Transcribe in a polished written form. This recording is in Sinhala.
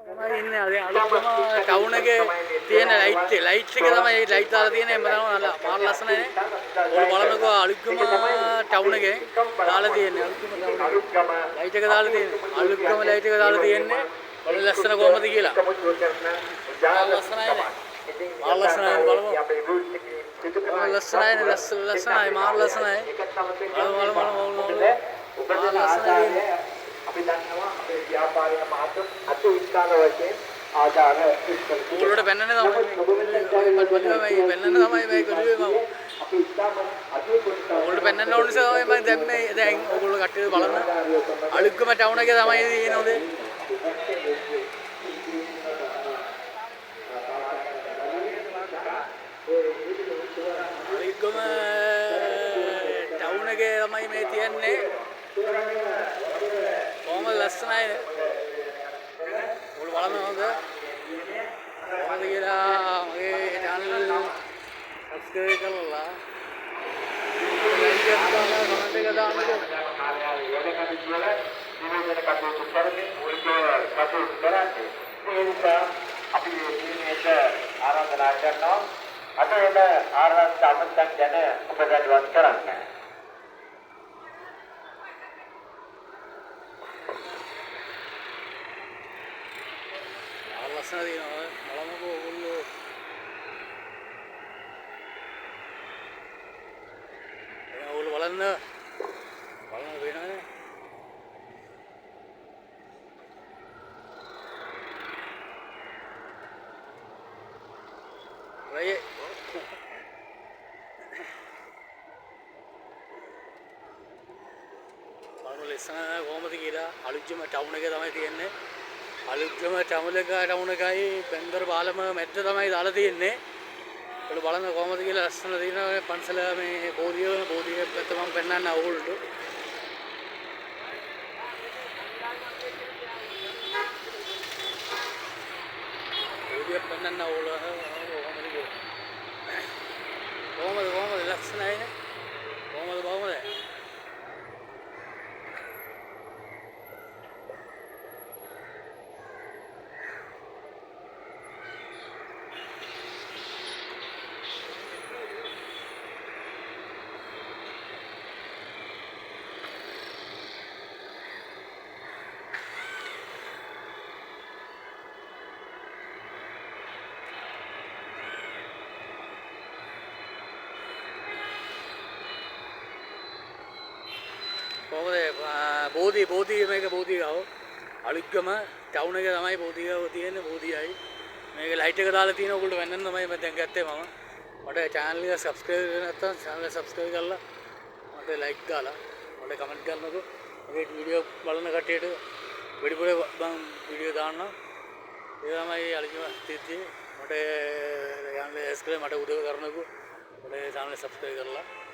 ඉන්නේ අද අලුත්ම ටවුන් එකේ තියෙන ලයිට් එක තමයි ලයිට් දාලා තියෙන්නේ. එම්ම තමයි අල්ල මාර ලස්සනනේ. ඔය බලනකො අලුත්ම ටවුන් එකේ දාලා තියෙන්නේ අලුත්ම ටවුන් ලයිට් එක දාලා තියෙන්නේ. අලුත්ම ලයිට් එක දාලා තියෙන්නේ. ඔය ලස්සන කොහමද කියලා. ලස්සනයි බලමු. ලස්සනයි මාර ලස්සනයි. අපි දන්නවා අපේ ව්‍යාපාරික මහතුන් අති විශාල වශයෙන් ආදාන උගලට පෙන්වන්නේ තමයි මේ කරුවේ මම අපි ඉස්සම අධි කොට උගලට පෙන්වන්න ඕන නිසා මම දැම්මේ දැන් උගලෝ කට්ටිය බලන්න අලුත්කම ටවුන් එකේ තමයි තියෙන්නේ උදේ අලුත්කම ටවුන් එකේ තමයි මේ තියන්නේ ලස්සනයි ඔයාලා බලන්න හොඳ මොකද කියලා මගේ channel subscribe කරලා like එකක් දාලා comment එකක් දාන්නකෝ කාර්යාලයේ වැඩ කටයුතු වල නිරෝධන කටයුතු කරමින් කටයුතු කරන්නේ ඒ නිසා අපි මේක ආරාධනා කරනවා අද වෙන ආරාධනා අමතක් ගැන ඔබ දැනුවත් කරන්න ලස්සන දිනවා බලමුකෝ ඔයගොල්ලෝ බලන්න වෙනවනේ රයි බලන්න ලස්සන කොහමද කියලා අලුත්ම ටවුන් එකේ තමයි තියෙන්නේ අලුත්ම ටවුන් එකයි පෙන්දර පාලම මැද්ද තමයි දාලා තියෙන්නේ. ඔයාලා බලන්න කොහමද කියලා ලස්සන තියෙනවා පන්සල මේ බෝධිය පැත්ත මම පෙන්නන්න ඕගොල්ලන්ට. බෝධිය පෙන්නන්න ඕගොල්ලෝ කොහමද ලස්සනයිනේ. කොහමද බෝධි මේක බෝධි ගාව අලුත්ගම ටවුන් එකේ තමයි බෝධි ගාව තියෙන්නේ බෝධියයි මේක ලයිට් එක දාලා තියෙන ඔයගොල්ලෝ වෙන්නන්න තමයි මම දැන් ගත්තේ මට channel එක subscribe කරලා නැත්නම් channel එක subscribe කරලා මට like දාලා මට comment කරනකො මේ වීඩියෝ බලන කට්ටියට වැඩිපුර මම වීඩියෝ දාන්න ඒ තමයි අලුත්ම තියදී මට channel එක subscribe මට උදව් කරනකො මට channel එක subscribe කරලා